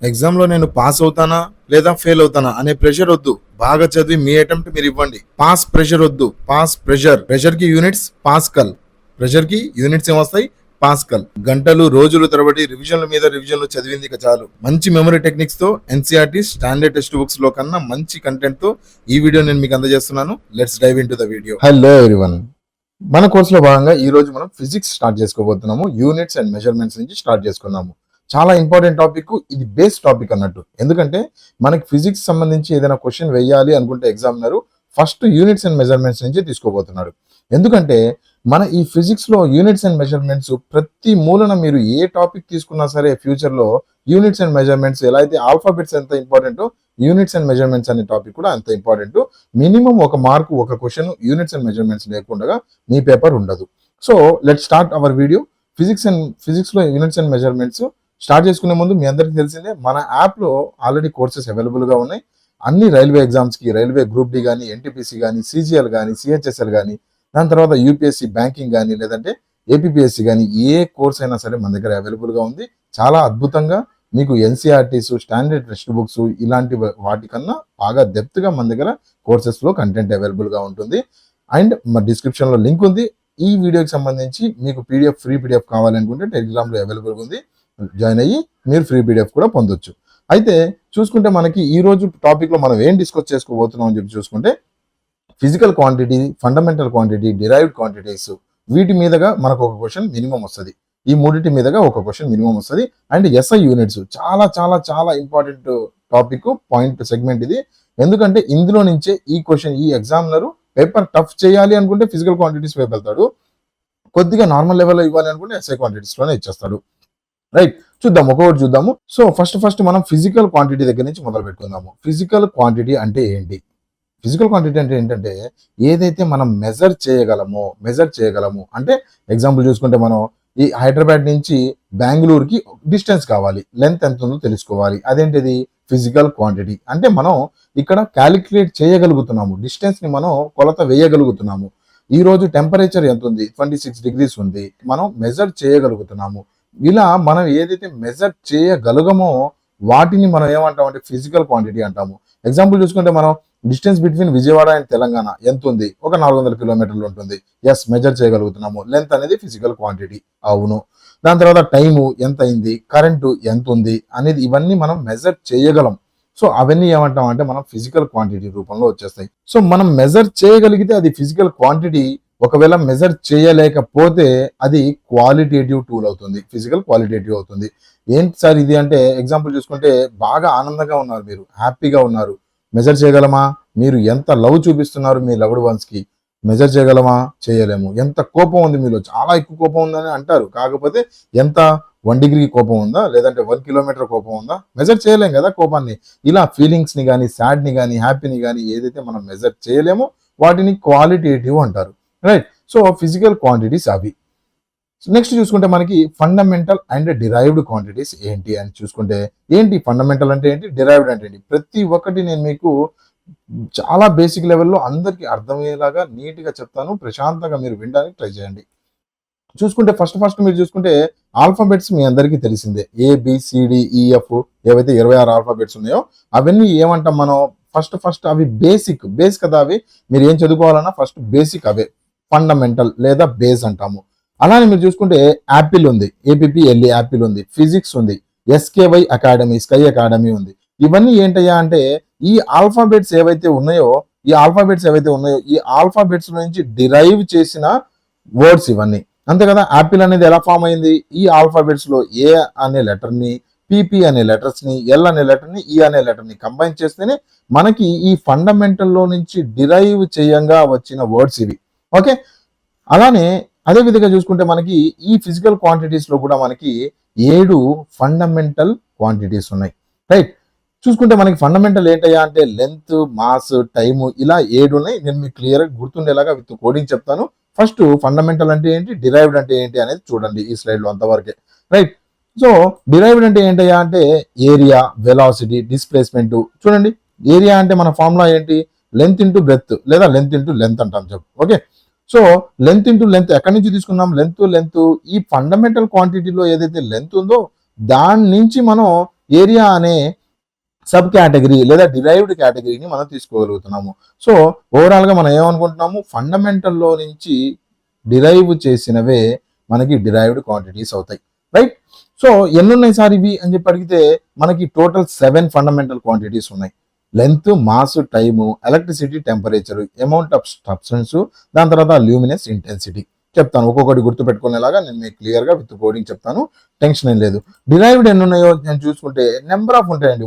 ఎగ్జామ్లో నేను పాస్ అవుతానా లేదా ఫెయిల్ అవుతానా అనే ప్రెషర్ వద్దు. బాగా చదివి మీ అటెంప్ట్ మీరు ఇవ్వండి. పాస్ ప్రెషర్ వద్దు. Pass pressure. ప్రెషర్ కి యూనిట్స్ పాస్కల్. ప్రెషర్ కి యూనిట్స్ ఏమొస్తాయి? పాస్కల్. గంటలు రోజులు తరబడి రివిజన్ల మీద రివిజన్లు చదివింది ఇక చాలు. మంచి మెమరీ టెక్నిక్స్ తో ఎన్సీఆర్టీ స్టాండర్డ్ టెక్స్ట్ బుక్స్ లో కన్నా మంచి కంటెంట్ తో ఈ వీడియో నేను మీకు అందజేస్తున్నాను. Let's dive into the video. Hello everyone, మన కోర్సులో భాగంగా ఈ రోజు మనం ఫిజిక్స్ స్టార్ట్ చేసుకోబోతున్నాము. యూనిట్స్ అండ్ మెజర్మెంట్స్ నుంచి స్టార్ట్ చేసుకున్నాము. చాలా ఇంపార్టెంట్ టాపిక్, ఇది బేస్ టాపిక్ అన్నట్టు. ఎందుకంటే మనకి ఫిజిక్స్ సంబంధించి ఏదైనా క్వశ్చన్ వేయాలి అనుకుంటే examiner first units and measurements నుంచి తీసుకోబోతున్నాడు. ఎందుకంటే మన ఈ ఫిజిక్స్ లో యూనిట్స్ అండ్ మెజర్మెంట్స్ ప్రతి మూలన మీరు ఏ టాపిక్ తీసుకున్నా సరే ఫ్యూచర్ లో యూనిట్స్ అండ్ మెజర్మెంట్స్ ఎలా అయితే ఆల్ఫాబెట్స్ ఎంత ఇంపార్టెంట్, యూనిట్స్ అండ్ మెజర్మెంట్స్ అనే టాపిక్ కూడా అంత ఇంపార్టెంట్. మినిమం ఒక మార్కు ఒక క్వశ్చన్ యూనిట్స్ అండ్ మెజర్మెంట్స్ లేకుండా మీ పేపర్ ఉండదు. So let start our video. Physics లో యూనిట్స్ అండ్ మెజర్మెంట్స్ స్టార్ట్ చేసుకునే ముందు మీ అందరికి తెలిసిందే, మన యాప్లో ఆల్రెడీ కోర్సెస్ అవైలబుల్గా ఉన్నాయి. అన్ని రైల్వే ఎగ్జామ్స్కి, రైల్వే గ్రూప్ డి కానీ, ఎన్టీపీసీ కానీ, సిజిఎల్ కానీ, సిహెచ్ఎస్ఎల్ కానీ, దాని తర్వాత యూపీఎస్సీ బ్యాంకింగ్ కానీ, లేదంటే ఏపీపీఎస్సీ కానీ, ఏ కోర్స్ అయినా సరే మన దగ్గర అవైలబుల్గా ఉంది. చాలా అద్భుతంగా మీకు ఎన్సీఆర్టీస్, స్టాండర్డ్ టెక్స్ట్ బుక్స్ ఇలాంటి వాటికన్నా బాగా డెప్త్గా మన దగ్గర కోర్సెస్లో కంటెంట్ అవైలబుల్గా ఉంటుంది. అండ్ మా డిస్క్రిప్షన్లో లింక్ ఉంది. ఈ వీడియోకి సంబంధించి మీకు ఫ్రీ పీడిఎఫ్ కావాలనుకుంటే టెలిగ్రామ్లో అవైలబుల్గా ఉంది. జాయిన్ అయ్యి మీరు ఫ్రీ పీడిఎఫ్ కూడా పొందొచ్చు. అయితే చూసుకుంటే మనకి ఈ రోజు టాపిక్ లో మనం ఏం డిస్కస్ చేసుకోబోతున్నాం అని చెప్పి చూసుకుంటే, physical quantity, fundamental quantity, derived quantities, వీటి మీదగా మనకు ఒక క్వశ్చన్ మినిమం వస్తుంది. ఈ మూడింటి మీదగా ఒక క్వశ్చన్ మినిమం వస్తుంది. అండ్ ఎస్ఐ యూనిట్స్ చాలా చాలా చాలా ఇంపార్టెంట్ టాపిక్, పాయింట్ సెగ్మెంట్ ఇది. ఎందుకంటే ఇందులో నుంచే ఈ క్వశ్చన్ ఈ ఎగ్జామినర్ పేపర్ టఫ్ చేయాలి అనుకుంటే ఫిజికల్ క్వాంటిటీస్ వైపు వెళ్తాడు, కొద్దిగా నార్మల్ లెవెల్లో ఇవ్వాలి అనుకుంటే ఎస్ఐ క్వాంటిటీస్ లోనే ఇచ్చేస్తాడు. రైట్, చూద్దాం ఒక్కొక్కటి చూద్దాము. సో ఫస్ట్ మనం ఫిజికల్ క్వాంటిటీ దగ్గర నుంచి మొదలు పెట్టుకుందాము. ఫిజికల్ క్వాంటిటీ అంటే ఏంటి? ఫిజికల్ క్వాంటిటీ అంటే ఏంటంటే ఏదైతే మనం మెజర్ చేయగలము అంటే ఎగ్జాంపుల్ చూసుకుంటే మనం ఈ హైదరాబాద్ నుంచి బెంగళూరుకి డిస్టెన్స్ కావాలి, లెంత్ ఎంత ఉందో తెలుసుకోవాలి. అదేంటిది? Physical quantity. అంటే మనం ఇక్కడ క్యాలిక్యులేట్ చేయగలుగుతున్నాము, డిస్టెన్స్ ని మనం కొలత వేయగలుగుతున్నాము. ఈ రోజు టెంపరేచర్ ఎంత ఉంది? 26 degrees ఉంది. మనం మెజర్ చేయగలుగుతున్నాము. ఇలా మనం ఏదైతే మెజర్ చేయగలుగమో వాటిని మనం ఏమంటామంటే ఫిజికల్ క్వాంటిటీ అంటాము. ఎగ్జాంపుల్ చూసుకుంటే మనం distance between Vijayawada and Telangana ఎంత ఉంది? ఒక 400 కిలోమీటర్లు ఉంటుంది. ఎస్, మెజర్ చేయగలుగుతున్నాము. లెంత్ అనేది ఫిజికల్ క్వాంటిటీ. అవును. దాని తర్వాత టైము ఎంత అయింది, కరెంటు ఎంత ఉంది అనేది ఇవన్నీ మనం మెజర్ చేయగలం. సో అవన్నీ ఏమంటాం అంటే మనం ఫిజికల్ క్వాంటిటీ రూపంలో వచ్చేస్తాయి. సో మనం మెజర్ చేయగలిగితే అది ఫిజికల్ క్వాంటిటీ. ఒకవేళ మెజర్ చేయలేకపోతే అది క్వాలిటేటివ్ టూల్ అవుతుంది, ఫిజికల్ క్వాలిటేటివ్ అవుతుంది. ఏంటి సార్ ఇది అంటే, ఎగ్జాంపుల్ చూసుకుంటే బాగా ఆనందంగా ఉన్నారు, మీరు హ్యాపీగా ఉన్నారు, మెజర్ చేయగలమా? మీరు ఎంత లవ్ చూపిస్తున్నారు మీ లవ్డ్ వన్స్ కి, మెజర్ చేయగలమా? చేయలేము. ఎంత కోపం ఉంది మీలో, చాలా ఎక్కువ కోపం ఉందని అంటారు. కాకపోతే ఎంత 1 degree కోపం ఉందా, లేదంటే 1 kilometer కోపం ఉందా? మెజర్ చేయలేం కదా కోపాన్ని. ఇలా ఫీలింగ్స్ ని కానీ, సాడ్ ని కానీ, హ్యాపీని కానీ ఏదైతే మనం మెజర్ చేయలేమో వాటిని క్వాలిటేటివ్ అంటారు. రైట్. సో ఫిజికల్ క్వాంటిటీస్ అవి. నెక్స్ట్ చూసుకుంటే మనకి ఫండమెంటల్ అండ్ డిరైవ్డ్ క్వాంటిటీస్ ఏంటి అని చూసుకుంటే, ఏంటి ఫండమెంటల్ అంటే ఏంటి, డిరైవ్డ్ అంటే ఏంటి, ప్రతి ఒక్కటి నేను మీకు చాలా బేసిక్ లెవెల్లో అందరికీ అర్థమయ్యేలాగా నీట్గా చెప్తాను. ప్రశాంతంగా మీరు వినడానికి ట్రై చేయండి. చూసుకుంటే ఫస్ట్ మీరు చూసుకుంటే ఆల్ఫాబెట్స్ మీ అందరికీ తెలిసిందే. ABCDEF ఏవైతే 26 ఆల్ఫాబెట్స్ ఉన్నాయో అవన్నీ ఏమంటాం మనం? ఫస్ట్ అవి బేస్ కదా. అవి మీరు ఏం చదువుకోవాలన్నా ఫస్ట్ బేసిక్ అవే ఫండమెంటల్ లేదా బేస్ అంటాము. అలానే మీరు చూసుకుంటే యాపిల్ ఉంది, APPLE యాపిల్ ఉంది, ఫిజిక్స్ ఉంది, SKY అకాడమీ, స్కై అకాడమీ ఉంది. ఇవన్నీ ఏంటయ్యా అంటే ఈ ఆల్ఫాబెట్స్ ఏవైతే ఉన్నాయో ఈ ఆల్ఫాబెట్స్ నుంచి డిరైవ్ చేసిన వర్డ్స్ ఇవన్నీ. అంతే కదా. యాపిల్ అనేది ఎలా ఫామ్ అయింది? ఈ ఆల్ఫాబెట్స్ లో A అనే లెటర్ ని, PP అనే లెటర్స్ ని, L అనే లెటర్ ని, E అనే లెటర్ ని కంబైన్ చేస్తేనే మనకి ఈ ఫండమెంటల్ లో నుంచి డిరైవ్ చేయంగా వచ్చిన వర్డ్స్ ఇవి. ఓకే. అలానే అదే విధంగా చూసుకుంటే మనకి ఈ ఫిజికల్ క్వాంటిటీస్ లో కూడా మనకి 7 ఫండమెంటల్ క్వాంటిటీస్ ఉన్నాయి. రైట్. చూసుకుంటే మనకి ఫండమెంటల్ ఏంటయ్యా అంటే లెంత్, మాస్, టైము, ఇలా 7 ఉన్నాయి. నేను మీకు క్లియర్ గా గుర్తుండేలాగా విత్ కోడింగ్ చెప్తాను. ఫస్ట్ ఫండమెంటల్ అంటే ఏంటి, డిరైవ్డ్ అంటే ఏంటి అనేది చూడండి ఈ స్లైడ్ లో అంతవరకే. రైట్. సో డిరైవ్డ్ అంటే ఏంటయ్యా అంటే ఏరియా, వెలాసిటీ, డిస్ప్లేస్మెంట్. చూడండి, ఏరియా అంటే మన ఫార్ములా ఏంటి? లెంత్ ఇంటూ బ్రెత్ లేదా లెంత్ ఇంటూ లెంత్ అంటాం చెప్పు. Okay. So length into length ఎక్కడి నుంచి తీసుకున్నాం? లెంత్ ఈ ఫండమెంటల్ క్వాంటిటీలో ఏదైతే లెంత్ ఉందో దాని నుంచి మనం ఏరియా అనే సబ్ కేటగిరీ లేదా డిరైవ్డ్ కేటగిరీని మనం తీసుకోగలుగుతున్నాము. సో ఓవరాల్గా మనం ఏమనుకుంటున్నాము, ఫండమెంటల్లో నుంచి డిరైవ్ చేసినవే మనకి డిరైవ్డ్ క్వాంటిటీస్ అవుతాయి, రైట్? సో ఎన్ని ఉన్నాయి సార్ ఇవి అని చెప్పి అడిగితే మనకి టోటల్ 7 ఫండమెంటల్ క్వాంటిటీస్ ఉన్నాయి. Length, mass, time, electricity, temperature, amount of substance, దాని తర్వాత ల్యూమినెస్ ఇంటెన్సిటీ చెప్తాను. ఒక్కొక్కటి గుర్తుపెట్టుకునేలాగా నేను మీకు క్లియర్గా విత్ కోడింగ్ చెప్తాను, టెన్షన్ ఏం లేదు. డిరైవ్డ్ ఎన్ని ఉన్నాయో నేను చూసుకుంటే నెంబర్ ఆఫ్ ఉంటాయండి.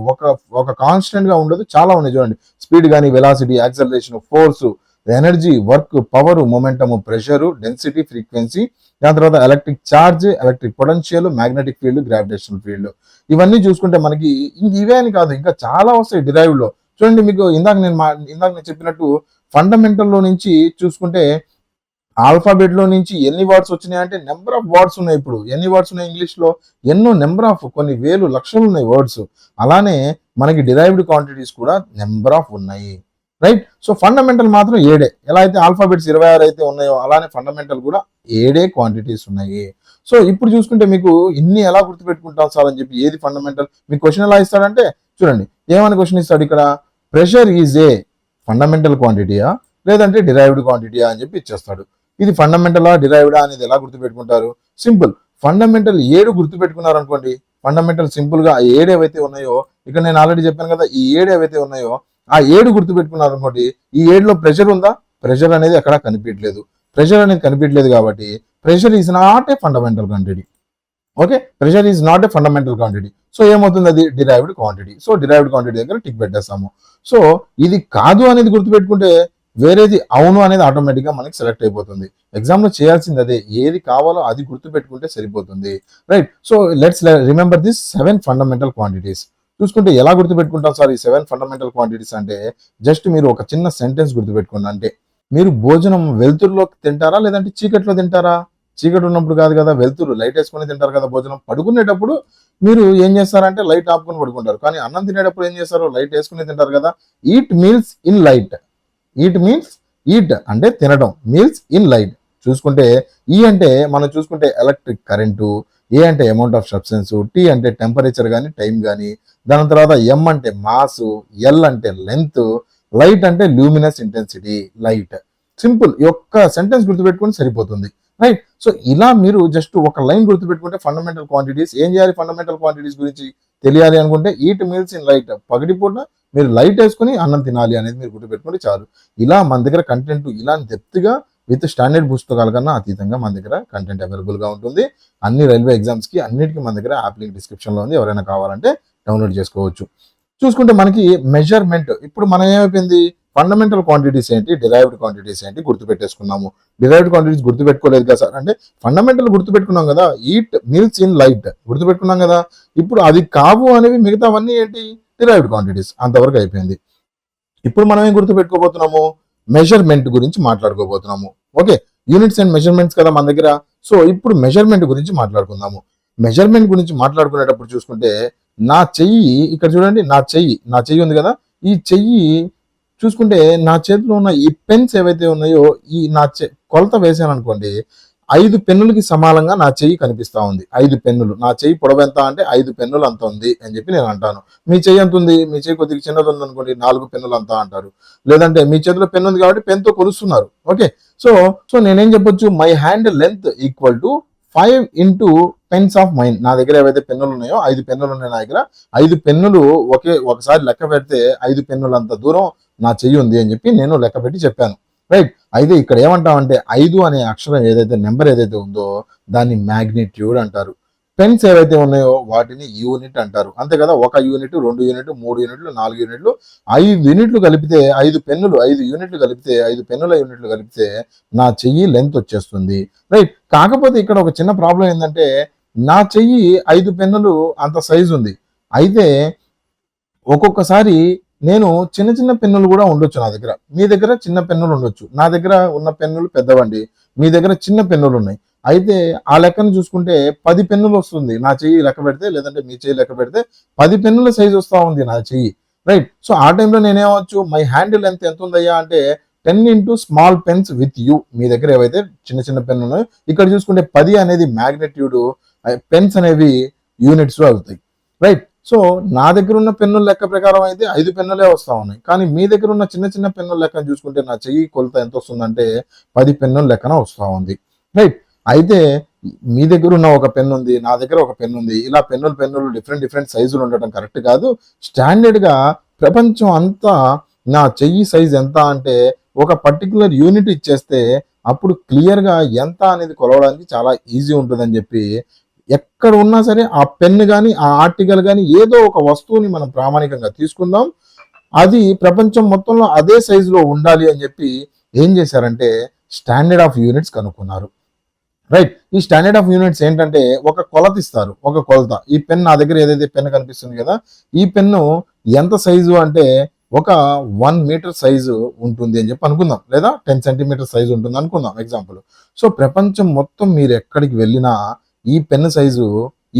ఒక కాన్స్టెంట్ గా ఉండదు, చాలా ఉన్నాయి చూడండి. స్పీడ్ కానీ, velocity, acceleration, force, energy, work, power, momentum, pressure, density, frequency, దాని తర్వాత electric charge, electric potential, magnetic field, gravitational field. ఇవన్నీ చూసుకుంటే మనకి ఇవే అని కాదు, ఇంకా చాలా వస్తాయి డిరైవ్డ్ లో. చూడండి, మీకు ఇందాక నేను చెప్పినట్టు ఫండమెంటల్ లో నుంచి చూసుకుంటే ఆల్ఫాబెట్ లో నుంచి ఎన్ని వర్డ్స్ వచ్చినాయి అంటే నెంబర్ ఆఫ్ వర్డ్స్ ఉన్నాయి. ఇప్పుడు ఎన్ని వర్డ్స్ ఉన్నాయి ఇంగ్లీష్ లో? ఎన్నో, నెంబర్ ఆఫ్, కొన్ని వేలు లక్షలు ఉన్నాయి వర్డ్స్. అలానే మనకి డిరైవ్డ్ క్వాంటిటీస్ కూడా నెంబర్ ఆఫ్ ఉన్నాయి, రైట్? సో ఫండమెంటల్ మాత్రం 7. ఎలా అయితే ఆల్ఫాబెట్స్ 26 అయితే ఉన్నాయో అలానే ఫండమెంటల్ కూడా 7 క్వాంటిటీస్ ఉన్నాయి. సో ఇప్పుడు చూసుకుంటే మీకు ఇన్ని ఎలా గుర్తుపెట్టుకుంటాం సార్ అని చెప్పి, ఏది ఫండమెంటల్? మీకు క్వశ్చన్ ఎలా ఇస్తాడంటే చూడండి, ఏమని క్వశ్చన్ ఇస్తాడు ఇక్కడ, ప్రెషర్ ఈజ్ ఏ ఫండమెంటల్ క్వాంటిటీయా లేదంటే డిరైవ్డ్ క్వాంటిటీయా అని చెప్పి ఇచ్చేస్తాడు. ఇది ఫండమెంటలా డిరైవ్డా అనేది ఎలా గుర్తుపెట్టుకుంటారు? సింపుల్, ఫండమెంటల్ 7 గుర్తుపెట్టుకున్నారు అనుకోండి. ఫండమెంటల్ సింపుల్ గా 7 ఏవైతే ఉన్నాయో, ఇక్కడ నేను ఆల్రెడీ చెప్పాను కదా, ఈ 7 ఏవైతే ఉన్నాయో ఆ 7 గుర్తుపెట్టుకున్నారు అనుకోండి. ఈ 7లో ప్రెషర్ ఉందా? ప్రెషర్ అనేది అక్కడ కనిపించలేదు. ప్రెషర్ అనేది కనిపించలేదు కాబట్టి pressure is not a fundamental quantity. Okay, pressure is not a fundamental quantity. So ఏమవుతుంది, అది derived quantity. So derived quantity దగ్గర టిక్ పెట్టేస్తాము. సో ఇది కాదు అనేది గుర్తుపెట్టుకుంటే వేరేది అవును అనేది ఆటోమేటిక్ గా మనకి సెలెక్ట్ అయిపోతుంది. ఎగ్జామ్ లో చేయాల్సింది అదే, ఏది కావాలో అది గుర్తుపెట్టుకుంటే సరిపోతుంది, right? So let's remember this 7 fundamental quantities. చూసుకుంటే ఎలా గుర్తుపెట్టుకుంటాం సార్ ఈ 7 ఫండమెంటల్ క్వాంటిటీస్ అంటే, జస్ట్ మీరు ఒక చిన్న సెంటెన్స్ గుర్తుపెట్టుకోండి. అంటే మీరు భోజనం వెలుతురులో తింటారా లేదంటే చీకట్లో తింటారా? చీకటి ఉన్నప్పుడు కాదు కదా, వెలుతురు లైట్ వేసుకుని తింటారు కదా భోజనం. పడుకునేటప్పుడు మీరు ఏం చేస్తారంటే లైట్ ఆపుకొని పడుకుంటారు, కానీ అన్నం తినేటప్పుడు ఏం చేస్తారు, లైట్ వేసుకుని తింటారు కదా. Eat meals in light. Eat means, eat అంటే తినడం, మీల్స్ ఇన్ లైట్. చూసుకుంటే ఈ అంటే మనం చూసుకుంటే ఎలక్ట్రిక్ కరెంటు, ఏ అంటే అమౌంట్ ఆఫ్ సబ్స్టెన్స్, టీ అంటే టెంపరేచర్ కానీ టైం కానీ, దాని తర్వాత ఎం అంటే మాస్, ఎల్ అంటే లెంత్, లైట్ అంటే లూమినస్ ఇంటెన్సిటీ, లైట్. సింపుల్, ఈ ఒక్క సెంటెన్స్ గుర్తుపెట్టుకుంటే సరిపోతుంది, రైట్? సో ఇలా మీరు జస్ట్ ఒక లైన్ గుర్తుపెట్టుకుంటే ఫండమెంటల్ క్వాంటిటీస్. ఏం చేయాలి ఫండమెంటల్ క్వాంటిటీస్ గురించి తెలియాలి అనుకుంటే, ఈట్ మీల్స్ ఇన్ లైట్, పగటిపూట మీరు లైట్ వేసుకుని అన్నం తినాలి అనేది మీరు గుర్తుపెట్టుకుంటే చాలు. ఇలా మన దగ్గర కంటెంట్ ఇలా డెప్త్గా విత్ స్టాండర్డ్ పుస్తకాల కన్నా అతీతంగా మన దగ్గర కంటెంట్ అవైలబుల్ గా ఉంటుంది. అన్ని రైల్వే ఎగ్జామ్స్ కి అన్నిటికీ మన దగ్గర యాప్ లింక్ డిస్క్రిప్షన్ లో ఉంది, ఎవరైనా కావాలంటే డౌన్లోడ్ చేసుకోవచ్చు. చూసుకుంటే మనకి మెజర్మెంట్, ఇప్పుడు మనం ఏమైపోయింది, ఫండమెంటల్ క్వాంటిటీస్ ఏంటి, డిరైవ్డ్ క్వాంటిటీస్ ఏంటి గుర్తుపెట్టేసుకున్నాము. డిరైవ్డ్ క్వాంటిటీస్ గుర్తుపెట్టుకోలేదు కదా సార్ అంటే, ఫండమెంటల్ గుర్తుపెట్టుకున్నాం కదా, ఈట్ మీల్స్ ఇన్ లైట్ గుర్తుపెట్టుకున్నాం కదా. ఇప్పుడు అది కావు అనేవి మిగతావన్నీ ఏంటి, డిరైవ్డ్ క్వాంటిటీస్. అంతవరకు అయిపోయింది. ఇప్పుడు మనం ఏం గుర్తుపెట్టుకోబోతున్నాము, మెజర్మెంట్ గురించి మాట్లాడుకోబోతున్నాము. ఓకే, యూనిట్స్ అండ్ మెజర్మెంట్స్ కదా మన దగ్గర. సో ఇప్పుడు మెజర్మెంట్ గురించి మాట్లాడుకుందాము. మెజర్మెంట్ గురించి మాట్లాడుకునేటప్పుడు చూసుకుంటే, నా చెయ్యి ఇక్కడ చూడండి, నా చెయ్యి ఉంది కదా, ఈ చెయ్యి చూసుకుంటే నా చేతిలో ఉన్న ఈ పెన్స్ ఏవైతే ఉన్నాయో, ఈ నా కొలత వేసాను అనుకోండి, 5 పెన్నులకి సమానంగా నా చెయ్యి కనిపిస్తా ఉంది. 5 పెన్నులు, నా చెయ్యి పొడవు ఎంత అంటే 5 పెన్నులు అంత ఉంది అని చెప్పి నేను అంటాను. మీ చెయ్యి ఎంత ఉంది, మీ చెయ్యి కొద్దిగా చిన్నది ఉంది అనుకోండి, 4 పెన్నులు అంతా అంటారు. లేదంటే మీ చేతిలో పెన్ను ఉంది కాబట్టి పెన్తో కొలుస్తున్నారు. ఓకే, సో నేనేం చెప్పొచ్చు, my hand length equal to 5 into pens of mine. నా దగ్గర ఏవైతే పెన్నులు ఉన్నాయో 5 పెన్నులు ఉన్నాయి నా దగ్గర. 5 పెన్నులు ఒకసారి లెక్క పెడితే 5 పెన్నులు అంత దూరం నా చెయ్యి ఉంది అని చెప్పి నేను లెక్క పెట్టి చెప్పాను, రైట్? అయితే ఇక్కడ ఏమంటామంటే 5 అనే అక్షరం ఏదైతే నెంబర్ ఏదైతే ఉందో దాన్ని మ్యాగ్నిట్యూడ్ అంటారు. పెన్స్ ఏవైతే ఉన్నాయో వాటిని యూనిట్ అంటారు. అంతే కదా, 1 యూనిట్, 2 యూనిట్, 3 యూనిట్లు, 4 యూనిట్లు, 5 యూనిట్లు కలిపితే 5 పెన్నులు, 5 యూనిట్లు కలిపితే 5 పెన్నుల యూనిట్లు కలిపితే నా చెయ్యి లెంత్ వచ్చేస్తుంది, రైట్? కాకపోతే ఇక్కడ ఒక చిన్న ప్రాబ్లం ఏంటంటే, నా చెయ్యి 5 పెన్నులు అంత సైజు ఉంది. అయితే ఒక్కొక్కసారి నేను చిన్న చిన్న పెన్నులు కూడా ఉండొచ్చు నా దగ్గర. మీ దగ్గర చిన్న పెన్నులు ఉండొచ్చు, నా దగ్గర ఉన్న పెన్నులు పెద్దవండి, మీ దగ్గర చిన్న పెన్నులు ఉన్నాయి. అయితే ఆ లెక్కను చూసుకుంటే 10 పెన్నులు వస్తుంది నా చెయ్యి లెక్క పెడితే, లేదంటే మీ చెయ్యి లెక్క పెడితే 10 పెన్నుల సైజు వస్తూ ఉంది నా చెయ్యి, రైట్? సో ఆ టైంలో నేనేమవచ్చు, మై హ్యాండ్ లెంత్ ఎంత ఉందయ్యా అంటే 10 into small pens with you. మీ దగ్గర ఏవైతే చిన్న చిన్న పెన్ను ఉన్నాయో, ఇక్కడ చూసుకుంటే 10 అనేది మ్యాగ్నిట్యూడ్, పెన్స్ అనేవి యూనిట్స్ అవుతాయి, రైట్? సో నా దగ్గర ఉన్న పెన్నుల లెక్క ప్రకారం అయితే 5 పెన్నులే వస్తా ఉన్నాయి. కానీ మీ దగ్గర ఉన్న చిన్న చిన్న పెన్నుల లెక్కను చూసుకుంటే నా చెయ్యి కొలత ఎంత వస్తుందంటే 10 పెన్నుల లెక్కన వస్తా ఉంది. రైట్. అయితే మీ దగ్గర ఉన్న ఒక పెన్ను ఉంది, నా దగ్గర ఒక పెన్ను ఉంది. ఇలా పెన్నులు డిఫరెంట్ సైజులు ఉండటం కరెక్ట్ కాదు. స్టాండర్డ్గా ప్రపంచం అంతా నా చెయ్యి సైజ్ ఎంత అంటే ఒక పర్టికులర్ యూనిట్ ఇచ్చేస్తే అప్పుడు క్లియర్గా ఎంత అనేది కొలవడానికి చాలా ఈజీ ఉంటుందని చెప్పి ఎక్కడ ఉన్నా సరే ఆ పెన్ను కానీ ఆ ఆర్టికల్ కానీ ఏదో ఒక వస్తువుని మనం ప్రామాణికంగా తీసుకుందాం, అది ప్రపంచం మొత్తంలో అదే సైజులో ఉండాలి అని చెప్పి ఏం చేశారంటే స్టాండర్డ్ ఆఫ్ యూనిట్స్ కనుక్కున్నారు. రైట్. ఈ స్టాండర్డ్ ఆఫ్ యూనిట్స్ ఏంటంటే ఒక కొలత ఇస్తారు, ఒక కొలత. ఈ పెన్ నా దగ్గర ఏదైతే పెన్ కనిపిస్తుంది కదా, ఈ పెన్ను ఎంత సైజు అంటే ఒక 1 మీటర్ సైజు ఉంటుంది అని చెప్పి అనుకుందాం, లేదా 10 సెంటీమీటర్ సైజు ఉంటుంది అనుకుందాం ఎగ్జాంపుల్. సో ప్రపంచం మొత్తం మీరు ఎక్కడికి వెళ్ళినా ఈ పెన్ను సైజు,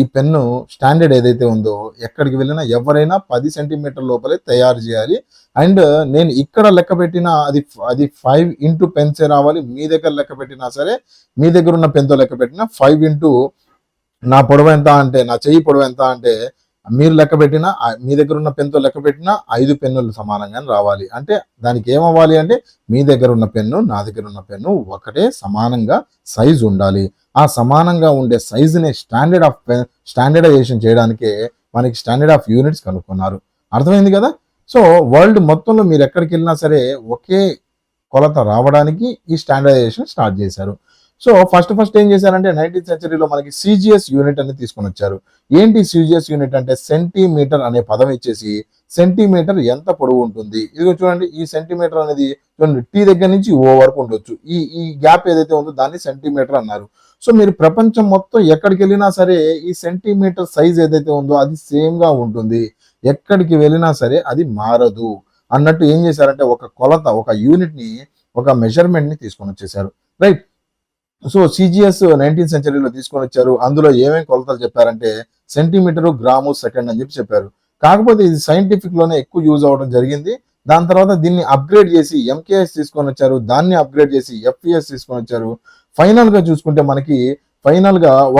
ఈ పెన్ను స్టాండర్డ్ ఏదైతే ఉందో ఎక్కడికి వెళ్ళినా ఎవరైనా 10 సెంటీమీటర్ లోపలే తయారు చేయాలి. అండ్ నేను ఇక్కడ లెక్క పెట్టినా అది 5 ఇంటూ పెన్సే రావాలి. మీ దగ్గర లెక్క పెట్టినా సరే, మీ దగ్గర ఉన్న పెన్తో లెక్క పెట్టినా 5 ఇంటూ నా పొడవు ఎంత అంటే, నా చెయ్యి పొడవు ఎంత అంటే మీరు లెక్క పెట్టినా, మీ దగ్గర ఉన్న పెన్తో లెక్క పెట్టినా 5 పెన్నులు సమానంగానే రావాలి. అంటే దానికి ఏమవ్వాలి అంటే మీ దగ్గర ఉన్న పెన్ను, నా దగ్గర ఉన్న పెన్ను ఒకటే సమానంగా సైజు ఉండాలి. ఆ సమానంగా ఉండే సైజుని స్టాండర్డైజేషన్ చేయడానికే మనకి స్టాండర్డ్ ఆఫ్ యూనిట్స్ కనుక్కున్నారు. అర్థమైంది కదా. సో వరల్డ్ మొత్తంలో మీరు ఎక్కడికి వెళ్ళినా సరే ఒకే కొలత రావడానికి ఈ స్టాండర్డైజేషన్ స్టార్ట్ చేశారు. సో ఫస్ట్ ఏం చేశారంటే 19th సెంచరీలో మనకి సిజిఎస్ యూనిట్ అనేది తీసుకొని వచ్చారు. ఏంటి సిజిఎస్ యూనిట్ అంటే సెంటీమీటర్ అనే పదం ఇచ్చేసి సెంటీమీటర్ ఎంత పొడవు ఉంటుంది, ఇదిగో చూడండి, ఈ సెంటీమీటర్ అనేది చూడండి టీ దగ్గర నుంచి ఓ వరకు ఉండొచ్చు. ఈ గ్యాప్ ఏదైతే ఉందో దాన్ని సెంటీమీటర్ అన్నారు. సో మీరు ప్రపంచం మొత్తం ఎక్కడికి వెళ్ళినా సరే ఈ సెంటీమీటర్ సైజ్ ఏదైతే ఉందో అది సేమ్ గా ఉంటుంది, ఎక్కడికి వెళ్ళినా సరే అది మారదు అన్నట్టు ఏం చేశారంటే ఒక కొలత, ఒక యూనిట్ ని, ఒక మెజర్మెంట్ ని తీసుకొని వచ్చేసారు. రైట్. సో సిజిఎస్ 19th సెంచరీలో తీసుకొని వచ్చారు. అందులో ఏమేమి కొలతలు చెప్పారంటే సెంటీమీటరు, గ్రాము, సెకండ్ అని చెప్పారు. కాకపోతే ఇది సైంటిఫిక్ లోనే ఎక్కువ యూజ్ అవ్వడం జరిగింది. దాని తర్వాత దీన్ని అప్గ్రేడ్ చేసి ఎంకేఎస్ తీసుకొని వచ్చారు, దాన్ని అప్గ్రేడ్ చేసి ఎఫ్పిఎస్ తీసుకొని వచ్చారు. ఫైనల్ గా చూసుకుంటే మనకి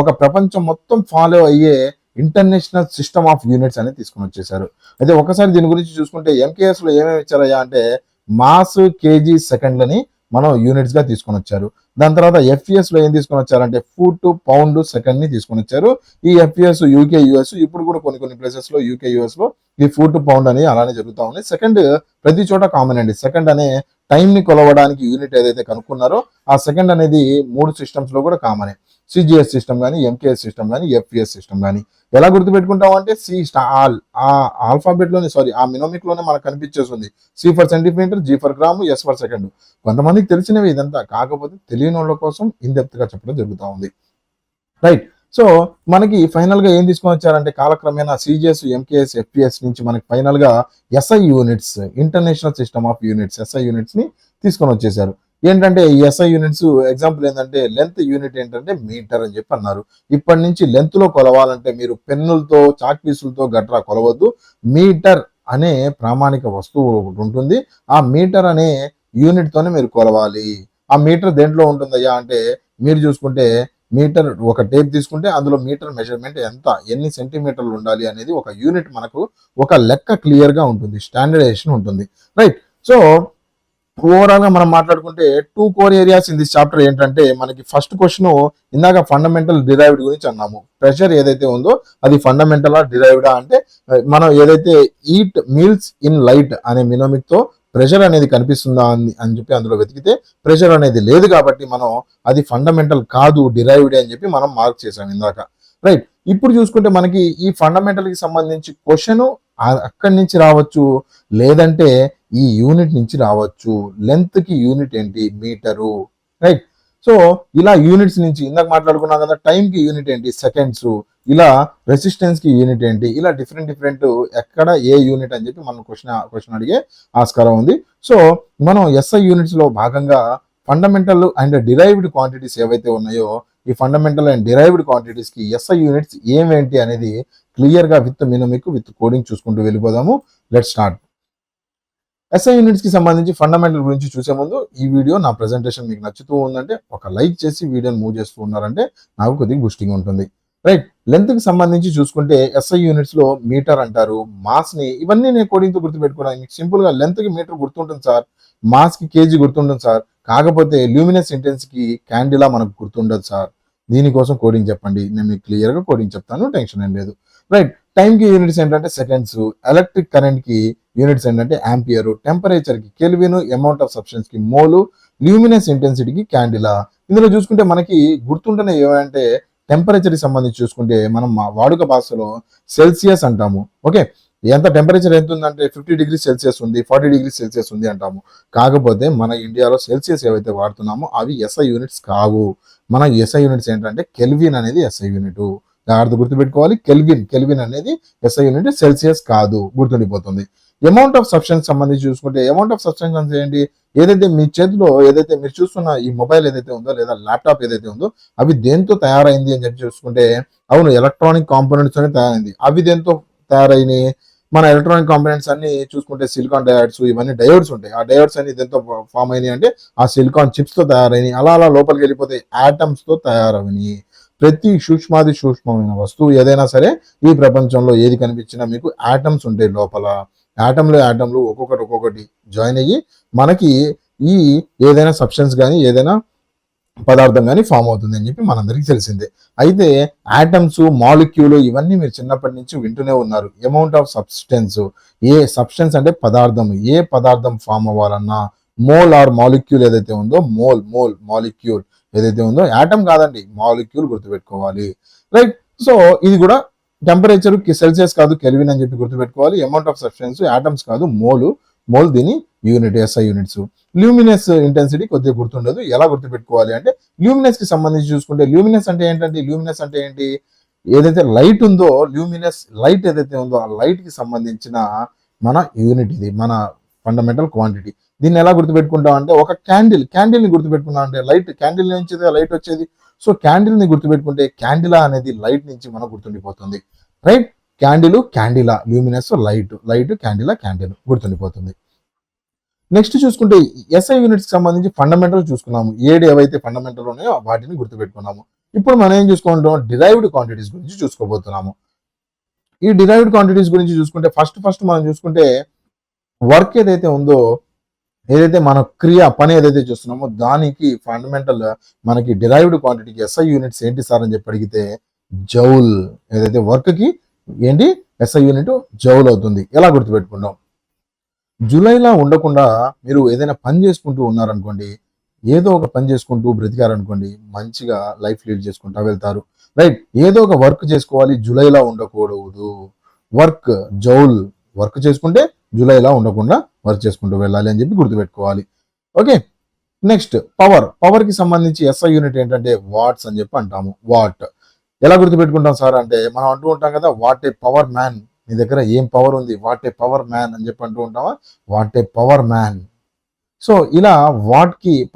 ఒక ప్రపంచం మొత్తం ఫాలో అయ్యే ఇంటర్నేషనల్ సిస్టమ్ ఆఫ్ యూనిట్స్ అనేది తీసుకొని వచ్చేసారు. అయితే ఒకసారి దీని గురించి చూసుకుంటే ఎంకేఎస్ లో ఏమేమి ఇచ్చారయ్యా అంటే మాస్, కేజీ, సెకండ్లని మనం యూనిట్స్ గా తీసుకొని వచ్చారు. దాని తర్వాత ఎఫ్పిఎస్ లో ఏం తీసుకొని వచ్చారంటే ఫుట్, పౌండ్, సెకండ్ ని తీసుకొని వచ్చారు. ఈ ఎఫ్పిఎస్ యూకే, యుఎస్, ఇప్పుడు కూడా కొన్ని ప్లేసెస్ లో యూకే, యుఎస్ లో ఈ ఫుట్, పౌండ్ అని అలానే జరుగుతూ ఉంది. సెకండ్ ప్రతి చోట కామన్ అండి. సెకండ్ అనే టైం ని కొలవడానికి యూనిట్ ఏదైతే కనుక్కున్నారో ఆ సెకండ్ అనేది 3 సిస్టమ్స్ లో కూడా కామనే. సిజిఎస్ సిస్టమ్ కానీ, ఎంకేఎస్ సిస్టమ్ కానీ, ఎఫ్పిఎస్ సిస్టమ్ కానీ. ఎలా గుర్తుపెట్టుకుంటాం అంటే ఆల్ఫాబెట్ లోనే, ఆ మినోమిక్ లోనే మనకు కనిపించేస్తుంది. C for centimetre, G for gram, S for second. కొంతమందికి తెలిసినవి ఇదంతా, కాకపోతే తెలియని వాళ్ళ కోసం ఇన్డెప్త్ గా చెప్పడం జరుగుతూ ఉంది. రైట్. సో మనకి ఫైనల్ గా ఏం తీసుకొని వచ్చారంటే కాలక్రమేణా సిజిఎస్, ఎంకేఎస్, ఎఫ్పిఎస్ నుంచి మనకి ఫైనల్ గా SI units, international system of units, SI units ని తీసుకొని వచ్చేసారు. ఏంటంటే ఈ ఎస్ఐ యూనిట్స్ ఎగ్జాంపుల్ ఏంటంటే లెంత్ యూనిట్ ఏంటంటే మీటర్ అని చెప్పి అన్నారు. ఇప్పటి నుంచి లెంత్ లో కొలవాలంటే మీరు పెన్నులతో, చాక్ పీసులతో గట్రా కొలవద్దు. మీటర్ అనే ప్రామాణిక వస్తువు ఒకటి ఉంటుంది. ఆ మీటర్ అనే యూనిట్ తోనే మీరు కొలవాలి. ఆ మీటర్ దేంట్లో ఉంటుందయ్యా అంటే మీరు చూసుకుంటే మీటర్ ఒక టేప్ తీసుకుంటే అందులో మీటర్ మెజర్మెంట్ ఎంత, ఎన్ని సెంటీమీటర్లు ఉండాలి అనేది ఒక యూనిట్, మనకు ఒక లెక్క క్లియర్ గా ఉంటుంది, స్టాండర్డైజేషన్ ఉంటుంది. రైట్. సో ఓవరాల్ గా మనం మాట్లాడుకుంటే 2 core areas in this chapter ఏంటంటే మనకి ఫస్ట్ క్వశ్చన్ ఇందాక ఫండమెంటల్ డిరైవ్డ్ గురించి అన్నాము. ప్రెషర్ ఏదైతే ఉందో అది ఫండమెంటల్ డిరైవ్డా అంటే మనం ఏదైతే ఈట్ మీల్స్ ఇన్ లైట్ అనే మినోమిక్ తో ప్రెషర్ అనేది కనిపిస్తుందా అని చెప్పి అందులో వెతికితే ప్రెషర్ అనేది లేదు కాబట్టి మనం అది ఫండమెంటల్ కాదు, డిరైవ్డ్ అని చెప్పి మనం మార్క్ చేసాం ఇందాక. రైట్. ఇప్పుడు చూసుకుంటే మనకి ఈ ఫండమెంటల్ కి సంబంధించి క్వశ్చన్ అక్కడి నుంచి రావచ్చు, లేదంటే ఈ యూనిట్ నుంచి రావచ్చు. లెంత్ కి యూనిట్ ఏంటి, మీటరు. రైట్. సో ఇలా యూనిట్స్ నుంచి ఇందాక మాట్లాడుకున్నాం కదా, టైం కి యూనిట్ ఏంటి, సెకండ్స్. ఇలా రెసిస్టెన్స్ కి యూనిట్ ఏంటి, ఇలా డిఫరెంట్ ఎక్కడ ఏ యూనిట్ అని చెప్పి మనం క్వశ్చన్ అడిగే ఆస్కారం ఉంది. సో మనం ఎస్ఐ యూనిట్స్ లో భాగంగా ఫండమెంటల్ అండ్ డిరైవ్డ్ క్వాంటిటీస్ ఏవైతే ఉన్నాయో ఈ ఫండమెంటల్ అండ్ డిరైవ్డ్ క్వాంటిటీస్ కి ఎస్ఐ యూనిట్స్ ఏమేంటి అనేది క్లియర్ గా విత్ మినోమిక్, విత్ కోడింగ్ చూసుకుంటూ వెళ్ళిపోదాము. Let start. ఎస్ఐ యూనిట్స్ కి సంబంధించి ఫండమెంటల్ గురించి చూసే ముందు ఈ వీడియో, నా ప్రెజెంటేషన్ మీకు నచ్చుతూ ఉందంటే ఒక లైక్ చేసి వీడియోని మూవ్ చేస్తూ ఉన్నారంటే నాకు కొద్దిగా బూస్టింగ్ ఉంటుంది. రైట్. లెంత్ కి సంబంధించి చూసుకుంటే ఎస్ఐ యూనిట్స్ లో మీటర్ అంటారు, మాస్ ని, ఇవన్నీ నేను కోడింగ్ తో గుర్తుపెట్టుకున్నాను. మీకు సింపుల్ గా లెంత్ కి మీటర్ గుర్తుంటుంది సార్, మాస్ కి కేజీ గుర్తుంటుంది సార్, కాకపోతే ల్యూమినస్ ఇంటెన్స్ కి క్యాండిలా మనకు గుర్తుండదు సార్. దీనికోసం కోడింగ్ చెప్పండి, నేను మీకు క్లియర్ గా కోడింగ్ చెప్తాను, టెన్షన్ ఏం లేదు. రైట్. టైం కి యూనిట్స్ ఏంటంటే సెకండ్స్, ఎలక్ట్రిక్ కరెంట్ కి యూనిట్స్ ఏంటంటే ఆంపియర్, టెంపరేచర్ కి కెల్విన్, అమౌంట్ ఆఫ్ సబ్స్టెన్స్ కి మోలు, ల్యూమినస్ ఇంటెన్సిటీకి క్యాండిలా. ఇందులో చూసుకుంటే మనకి గుర్తుంటున్న ఏమంటే టెంపరేచర్ కి సంబంధించి చూసుకుంటే మనం మా వాడుక భాషలో సెల్సియస్ అంటాము. ఓకే, ఎంత టెంపరేచర్ ఎంత ఉందంటే 50 డిగ్రీ సెల్సియస్ ఉంది, 40 డిగ్రీ సెల్సియస్ ఉంది అంటాము. కాకపోతే మన ఇండియాలో సెల్సియస్ ఏవైతే వాడుతున్నామో అవి ఎస్ఐ యూనిట్స్ కావు. మన ఎస్ఐ యూనిట్స్ ఏంటంటే కెల్విన్ అనేది ఎస్ఐ యూనిట్. జాగ్రత్త గుర్తుపెట్టుకోవాలి, కెల్విన్ అనేది ఎస్ఐ యూనిట్, సెల్సియస్ కాదు, గుర్తుండిపోతుంది. అమౌంట్ ఆఫ్ సబ్స్టెన్స్ సంబంధించి చూసుకుంటే అమౌంట్ ఆఫ్ సబ్స్టెన్స్ అంటే ఏంటి, ఏదైతే మీ చేతిలో ఏదైతే మీరు చూస్తున్న ఈ మొబైల్ ఏదైతే ఉందో లేదా ల్యాప్టాప్ ఏదైతే ఉందో అవి దేంతో తయారైంది అని చెప్పి చూసుకుంటే, అవును ఎలక్ట్రానిక్ కాంపోనెంట్స్ తోనే తయారైంది. అవి దేంతో తయారైనాయి, మన ఎలక్ట్రానిక్ కాంపోనెంట్స్ అన్ని చూసుకుంటే సిలికాన్ డయోడ్స్, ఇవన్నీ డయోడ్స్ ఉంటాయి. ఆ డయోడ్స్ అన్ని దేంతో ఫామ్ అయినాయి అంటే ఆ సిలికాన్ చిప్స్ తో తయారైనాయి. అలా అలా లోపలికి వెళ్ళిపోతే ఆటమ్స్ తో తయారైనాయి. ప్రతి సూక్ష్మాది సూక్ష్మమైన వస్తువు ఏదైనా సరే ఈ ప్రపంచంలో ఏది కనిపించినా మీకు ఆటమ్స్ ఉంటాయి లోపల. ఆటంలు ఒక్కొక్కటి జాయిన్ అయ్యి మనకి ఈ ఏదైనా సబ్స్టెన్స్ కానీ ఏదైనా పదార్థం కానీ ఫామ్ అవుతుంది అని చెప్పి మనందరికీ తెలిసిందే. అయితే ఆటమ్స్, మాలిక్యూల్ ఇవన్నీ మీరు చిన్నప్పటి నుంచి వింటూనే ఉన్నారు. Amount of substance, A substance అంటే పదార్థం, ఏ పదార్థం ఫామ్ అవ్వాలన్నా మోల్ ఆర్ మాలిక్యూల్ ఏదైతే ఉందో, మోల్ మాలిక్యూల్ ఏదైతే ఉందో, యాటమ్ కాదండి, మాలిక్యూల్ గుర్తుపెట్టుకోవాలి. రైట్. సో ఇది కూడా టెంపరేచర్ సెల్సియస్ కాదు, కెల్విన్ అని చెప్పి గుర్తుపెట్టుకోవాలి. అమౌంట్ ఆఫ్ సబ్స్టెన్స్ యాటమ్స్ కాదు, మోల్ దీని unit, SI units. Luminous intensity కొద్దిగా గుర్తుండదు, ఎలా గుర్తుపెట్టుకోవాలి అంటే ల్యూమినస్ కి సంబంధించి చూసుకుంటే ల్యూమినస్ అంటే ఏంటంటే, ల్యూమినస్ అంటే ఏంటి, ఏదైతే లైట్ ఉందో ల్యూమినస్ లైట్ ఏదైతే ఉందో ఆ లైట్ కి సంబంధించిన మన యూనిట్, ఇది మన ఫండమెంటల్ క్వాంటిటీ. దీన్ని ఎలా గుర్తుపెట్టుకుంటాం అంటే, ఒక క్యాండిల్ ని గుర్తుపెట్టుకున్నాం అంటే లైట్, క్యాండిల్ నుంచి లైట్ వచ్చేది. సో క్యాండిల్ ని గుర్తుపెట్టుకుంటే క్యాండిలా అనేది లైట్ నుంచి మనకు గుర్తుండిపోతుంది. రైట్. క్యాండిలా, ల్యూమినస్ లైట్ క్యాండిల్ గుర్తుండిపోతుంది. నెక్స్ట్ చూసుకుంటే ఎస్ఐ యూనిట్స్ కి సంబంధించి ఫండమెంటల్ చూసుకున్నాము, ఏవైతే ఫండమెంటల్ ఉన్నాయో వాటిని గుర్తుపెట్టుకున్నాము. ఇప్పుడు మనం ఏం చూసుకుంటాం, డిరైవ్డ్ క్వాంటిటీస్ గురించి చూసుకోబోతున్నాము. ఈ డిరైవ్డ్ క్వాంటిటీస్ గురించి చూసుకుంటే ఫస్ట్ మనం చూసుకుంటే వర్క్ ఏదైతే ఉందో, ఏదైతే మన పని ఏదైతే చూస్తున్నామో దానికి ఫండమెంటల్ మనకి డిరైవ్డ్ క్వాంటిటీకి ఎస్ఐ యూనిట్స్ ఏంటి సార్ అని చెప్పి అడిగితే జౌల్. ఏదైతే వర్క్ కి ఏంటి ఎస్ఐ యూనిట్ జౌల్ అవుతుంది. ఎలా గుర్తుపెట్టుకుంటాం, జూలైలా ఉండకుండా మీరు ఏదైనా పని చేసుకుంటూ ఉన్నారనుకోండి, ఏదో ఒక పని చేసుకుంటూ బ్రతికారనుకోండి, మంచిగా లైఫ్ లీడ్ చేసుకుంటా వెళ్తారు. రైట్. ఏదో ఒక వర్క్ చేసుకోవాలి, జూలైలా ఉండకూడదు. జౌల్ వర్క్ చేసుకుంటే జూలైలా ఉండకుండా వర్క్ చేసుకుంటూ వెళ్ళాలి అని చెప్పి గుర్తుపెట్టుకోవాలి. ఓకే. నెక్స్ట్ పవర్ కి సంబంధించి ఎస్ఐ యూనిట్ ఏంటంటే వాట్స్ అని చెప్పి అంటాము. వాట్ ఎలా గుర్తుపెట్టుకుంటాం సార్ అంటే, మనం అంటూ ఉంటాం కదా, వాట్ ఏ పవర్ మ్యాన్, నీ దగ్గర ఏం పవర్ ఉంది, వాట్ ఏ పవర్ మ్యాన్ అని చెప్పి అంటూ ఉంటావా, what a power man. So ఇలా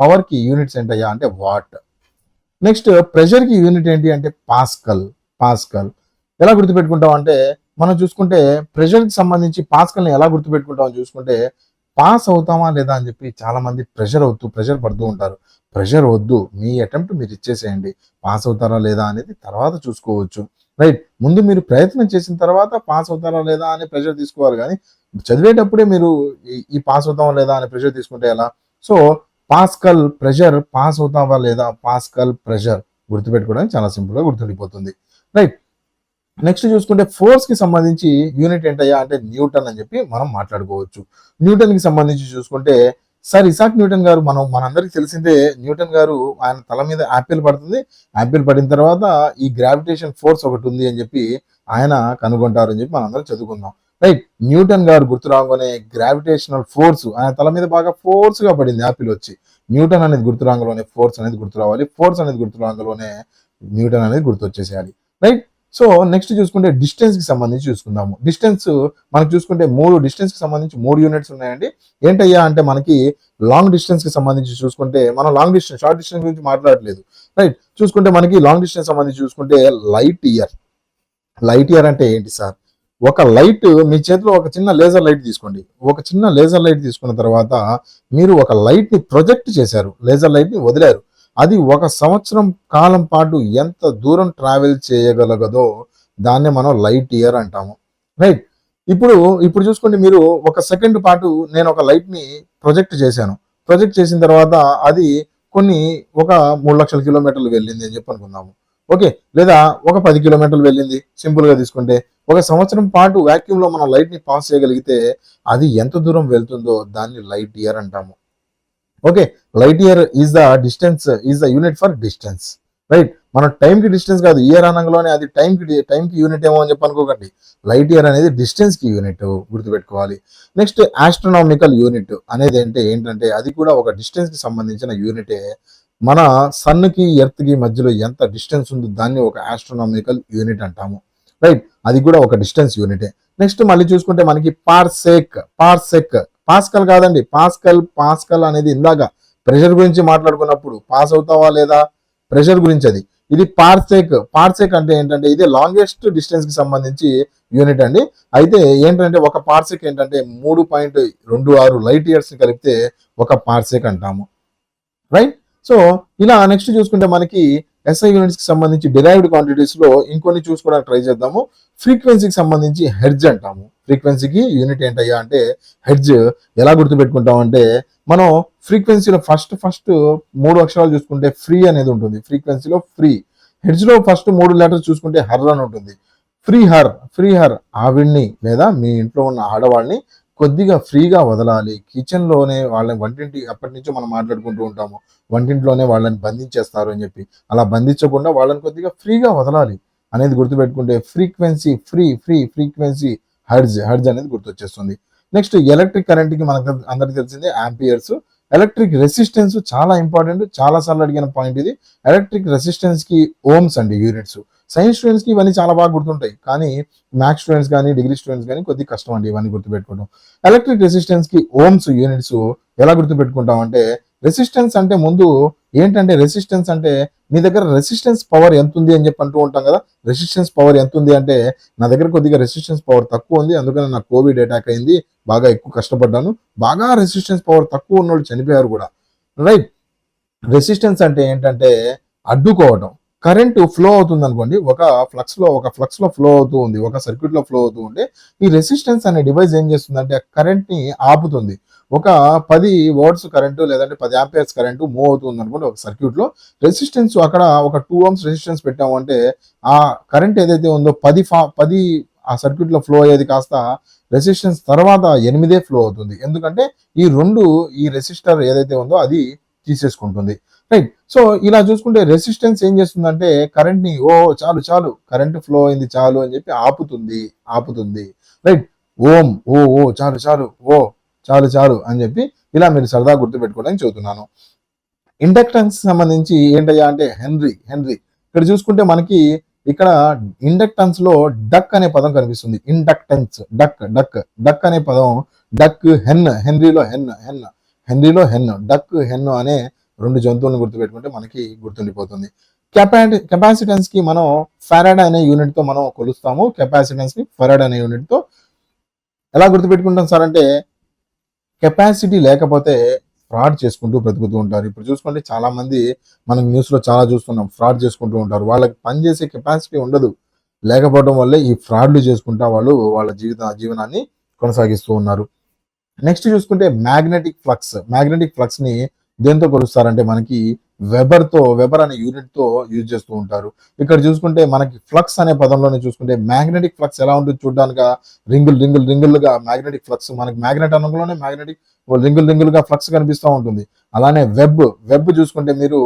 పవర్ కి యూనిట్స్ ఏంటయ్యా అంటే వాట్. నెక్స్ట్ ప్రెషర్ కి యూనిట్ ఏంటి అంటే పాస్కల్. ఎలా గుర్తుపెట్టుకుంటాం అంటే, మనం చూసుకుంటే ప్రెషర్ కి సంబంధించి పాస్కల్ని ఎలా గుర్తుపెట్టుకుంటాం చూసుకుంటే, పాస్ అవుతామా లేదా అని చెప్పి చాలా మంది ప్రెషర్ పడుతూ ఉంటారు. ప్రెషర్ వద్దు, మీ అటెంప్ట్ మీరు ఇచ్చేసేయండి, పాస్ అవుతారా లేదా అనేది తర్వాత చూసుకోవచ్చు. రైట్. ముందు మీరు ప్రయత్నం చేసిన తర్వాత పాస్ అవుతారా లేదా అనే ప్రెషర్ తీసుకోవాలి, కానీ చదివేటప్పుడే మీరు ఈ పాస్ అవుతామా లేదా అనే ప్రెషర్ తీసుకుంటే ఎలా. సో పాస్కల్ ప్రెషర్, పాస్ అవుతావా లేదా, పాస్కల్ ప్రెషర్ గుర్తుపెట్టుకోవడానికి చాలా సింపుల్ గా గుర్తుండిపోతుంది. రైట్. నెక్స్ట్ చూసుకుంటే ఫోర్స్ కి సంబంధించి యూనిట్ ఏంటయ్యా అంటే న్యూటన్ అని చెప్పి మనం మాట్లాడుకోవచ్చు. న్యూటన్ కి సంబంధించి చూసుకుంటే సార్ ఇసాక్ న్యూటన్ గారు, మనందరికి తెలిసిందే, న్యూటన్ గారు ఆయన తల మీద యాపిల్ పడుతుంది, యాపిల్ పడిన తర్వాత ఈ గ్రావిటేషన్ ఫోర్స్ ఒకటి ఉంది అని చెప్పి ఆయన కనుగొంటారు అని చెప్పి మనందరం చదువుకుందాం. రైట్. న్యూటన్ గారు గుర్తు రాగానే గ్రావిటేషనల్ ఫోర్స్ ఆయన తల మీద బాగా ఫోర్స్ గా పడింది యాపిల్ వచ్చి. న్యూటన్ అనేది గుర్తు రాగానే ఫోర్స్ అనేది గుర్తు రావాలి, ఫోర్స్ అనేది గుర్తు రాగానే న్యూటన్ అనేది గుర్తు వచ్చేసేయాలి. రైట్. సో నెక్స్ట్ చూసుకుంటే డిస్టెన్స్ కి సంబంధించి చూసుకుందాము. డిస్టెన్స్ మనకు చూసుకుంటే డిస్టెన్స్ కి సంబంధించి 3 యూనిట్స్ ఉన్నాయండి. ఏంటయ్యా అంటే మనకి లాంగ్ డిస్టెన్స్ కి సంబంధించి చూసుకుంటే, మనం షార్ట్ డిస్టెన్స్ గురించి మాట్లాడలేదు. రైట్. చూసుకుంటే మనకి లాంగ్ డిస్టెన్స్ సంబంధించి చూసుకుంటే లైట్ ఇయర్ అంటే ఏంటి సార్, ఒక లైట్ మీ చేతిలో ఒక చిన్న లేజర్ లైట్ తీసుకోండి. ఒక చిన్న లేజర్ లైట్ తీసుకున్న తర్వాత మీరు ఒక లైట్ ని ప్రొజెక్ట్ చేశారు, లేజర్ లైట్ ని వదిలారు. అది ఒక సంవత్సరం కాలం పాటు ఎంత దూరం ట్రావెల్ చేయగలగదో దాన్నే మనం లైట్ ఇయర్ అంటాము. రైట్. ఇప్పుడు ఇప్పుడు చూసుకోండి, మీరు ఒక సెకండ్ పాటు నేను ఒక లైట్ని ప్రొజెక్ట్ చేశాను. ప్రొజెక్ట్ చేసిన తర్వాత అది ఒక 3,00,000 కిలోమీటర్లు వెళ్ళింది అని చెప్పి అనుకుందాము. ఓకే, లేదా ఒక 10 కిలోమీటర్లు వెళ్ళింది. సింపుల్గా తీసుకుంటే ఒక సంవత్సరం పాటు వాక్యూమ్లో మనం లైట్ని పాస్ చేయగలిగితే అది ఎంత దూరం వెళ్తుందో దాన్ని లైట్ ఇయర్ అంటాము. Okay, light year is the distance, is the unit for distance. Right. మనం టైంకి డిస్టెన్స్ కాదు, ఇయర్ అనగానే అది టైంకి యూనిట్ ఏమో అని చెప్పి అనుకోకండి. లైట్ ఇయర్ అనేది డిస్టెన్స్కి యూనిట్, గుర్తుపెట్టుకోవాలి. నెక్స్ట్ ఆస్ట్రోనామికల్ యూనిట్ అనేది ఏంటంటే అది కూడా ఒక డిస్టెన్స్కి సంబంధించిన యూనిటే. మన సన్కి ఎర్త్కి మధ్యలో ఎంత డిస్టెన్స్ ఉందో దాన్ని ఒక ఆస్ట్రోనామికల్ యూనిట్ అంటాము. రైట్, అది కూడా ఒక డిస్టెన్స్ యూనిటే. నెక్స్ట్ మళ్ళీ చూసుకుంటే మనకి పార్సెక్. పాస్కల్ కాదండి, పాస్కల్ అనేది ఇందాక ప్రెషర్ గురించి మాట్లాడుకున్నప్పుడు పాస్ అవుతావా లేదా ప్రెషర్ గురించి అది. ఇది పార్సెక్ అంటే ఏంటంటే ఇది లాంగెస్ట్ డిస్టెన్స్ కి సంబంధించి యూనిట్ అండి. అయితే ఏంటంటే ఒక పార్సెక్ ఏంటంటే 3.26 లైట్ ఇయర్స్ ని కలిపితే ఒక పార్సెక్ అంటాము. రైట్. సో ఇలా నెక్స్ట్ చూసుకుంటే మనకి ఎస్ఐ యూనిట్స్ కి సంబంధించి డిరైవ్డ్ క్వాంటిటీస్ లో ఇంకొన్ని చూసుకోవడానికి ట్రై చేద్దాము. ఫ్రీక్వెన్సీకి సంబంధించి హెర్జ్ అంటాము. ఫ్రీక్వెన్సీకి యూనిట్ ఏంటయ్యా అంటే హెర్జ్. ఎలా గుర్తుపెట్టుకుంటాం అంటే మనం ఫ్రీక్వెన్సీలో ఫస్ట్ 3 అక్షరాలు చూసుకుంటే ఫ్రీ అనేది ఉంటుంది. ఫ్రీక్వెన్సీలో ఫ్రీ. హెర్జ్ లో ఫస్ట్ 3 లెటర్స్ చూసుకుంటే హర్ అని ఉంటుంది. ఫ్రీ హర్ ఆవిడ్ని లేదా మీ ఇంట్లో ఉన్న ఆడవాళ్ళని కొద్దిగా ఫ్రీగా వదలాలి. కిచెన్లోనే వాళ్ళని వంటింటి అప్పటి నుంచో మనం మాట్లాడుకుంటూ ఉంటాము, వంటింట్లోనే వాళ్ళని బంధించేస్తారు అని చెప్పి. అలా బంధించకుండా వాళ్ళని కొద్దిగా ఫ్రీగా వదలాలి అనేది గుర్తుపెట్టుకుంటే ఫ్రీక్వెన్సీ హెర్జ్ అనేది గుర్తొచ్చేస్తుంది. నెక్స్ట్ ఎలక్ట్రిక్ కరెంట్కి మనకు అందరికి తెలిసిందే ఆంపియర్స్. ఎలక్ట్రిక్ రెసిస్టెన్స్ చాలా ఇంపార్టెంట్, చాలా సార్లు అడిగిన పాయింట్ ఇది. ఎలక్ట్రిక్ రెసిస్టెన్స్ కి ఓమ్స్ అండి యూనిట్స్. సైన్స్ స్టూడెంట్స్ కి ఇవన్నీ చాలా బాగా గుర్తుంటాయి, కానీ మ్యాథ్స్ స్టూడెంట్స్ కానీ డిగ్రీ స్టూడెంట్స్ కానీ కొద్దిగా కష్టం అండి ఇవన్నీ గుర్తుపెట్టుకోవడం. ఎలక్ట్రిక్ రెసిస్టెన్స్ కి ఓమ్స్ యూనిట్స్ ఎలా గుర్తుపెట్టుకుంటాం అంటే, రెసిస్టెన్స్ అంటే ముందు ఏంటంటే, రెసిస్టెన్స్ అంటే మీ దగ్గర రెసిస్టెన్స్ పవర్ ఎంత ఉంది అని చెప్పి అంటూ ఉంటాం కదా. రెసిస్టెన్స్ పవర్ ఎంత ఉంది అంటే నా దగ్గర కొద్దిగా రెసిస్టెన్స్ పవర్ తక్కువ ఉంది, అందుకని నాకు కోవిడ్ అటాక్ అయింది, బాగా ఎక్కువ కష్టపడ్డాను. బాగా రెసిస్టెన్స్ పవర్ తక్కువ ఉన్నోళ్ళు చనిపోయారు కూడా. రైట్. రెసిస్టెన్స్ అంటే ఏంటంటే అడ్డుకోవటం. కరెంట్ ఫ్లో అవుతుంది అనుకోండి, ఒక ఫ్లక్స్ లో ఫ్లో అవుతూ ఉంది, ఒక సర్క్యూట్ లో ఫ్లో అవుతూ ఉంటే ఈ రెసిస్టెన్స్ అనే డివైస్ ఏం చేస్తుందంటే కరెంట్ ని ఆపుతుంది. ఒక 10 వాట్స్ కరెంటు లేదంటే 10 ఆంపియర్స్ కరెంటు మూవ్ అవుతుంది అనుకోండి ఒక సర్క్యూట్ లో. రెసిస్టెన్స్ అక్కడ ఒక 2 ohms రెసిస్టెన్స్ పెట్టాము అంటే ఆ కరెంట్ ఏదైతే ఉందో 10 ఆ సర్క్యూట్ లో ఫ్లో అయ్యేది కాస్త రెసిస్టెన్స్ తర్వాత 8 ఫ్లో అవుతుంది. ఎందుకంటే ఈ రెసిస్టర్ ఏదైతే ఉందో అది తీసేసుకుంటుంది. రైట్. సో ఇలా చూసుకుంటే రెసిస్టెన్స్ ఏం చేస్తుందంటే కరెంట్ ని చాలు కరెంట్ ఫ్లో అయింది చాలు అని చెప్పి ఆపుతుంది. రైట్. ఓం చాలు అని చెప్పి ఇలా మీరు సరదా గుర్తు పెట్టుకోవడానికి చెబుతున్నాను. ఇండక్టెన్స్ సంబంధించి ఏంటయ్యా అంటే హెన్రీ. ఇక్కడ చూసుకుంటే మనకి ఇక్కడ ఇండక్టెన్స్ లో డక్ అనే పదం కనిపిస్తుంది. ఇండక్టెన్స్ డక్ అనే పదం. డక్ హెన్రీలో హెన్ డక్ హెన్ అనే 2 జంతువులను గుర్తుపెట్టుకుంటే మనకి గుర్తుండిపోతుంది. కెపాసిటెన్స్ కి మనం ఫెరడ్ అనే యూనిట్ తో మనం కొలుస్తాము. కెపాసిటెన్స్ ని ఫెరడ్ అనే యూనిట్ తో ఎలా గుర్తుపెట్టుకుంటాం సార్ అంటే, కెపాసిటీ లేకపోతే ఫ్రాడ్ చేసుకుంటూ బ్రతుకుతూ ఉంటారు. ఇప్పుడు చూసుకోండి, చాలా మంది మనం న్యూస్ లో చాలా చూస్తున్నాం, ఫ్రాడ్ చేసుకుంటూ ఉంటారు. వాళ్ళకి పనిచేసే కెపాసిటీ ఉండదు, లేకపోవడం వల్లే ఈ ఫ్రాడ్లు చేసుకుంటా వాళ్ళు వాళ్ళ జీవనాన్ని కొనసాగిస్తూ ఉన్నారు. నెక్స్ట్ చూసుకుంటే మ్యాగ్నెటిక్ ఫ్లక్స్ ని దేంతో కొలుస్తారంటే మనకి వెబర్ అనే యూనిట్ తో యూజ్ చేస్తూ ఉంటారు. ఇక్కడ చూసుకుంటే మనకి ఫ్లక్స్ అనే పదంలోనే చూసుకుంటే మ్యాగ్నెటిక్ ఫ్లక్స్ ఎలా ఉంటుంది చూడడానికి, రింగులుగా మ్యాగ్నెటిక్ ఫ్లక్స్. మనకి మ్యాగ్నెట్ అనగానే మ్యాగ్నెటిక్ రింగులుగా ఫ్లక్స్ కనిపిస్తూ ఉంటుంది. అలానే వెబ్ చూసుకుంటే మీరు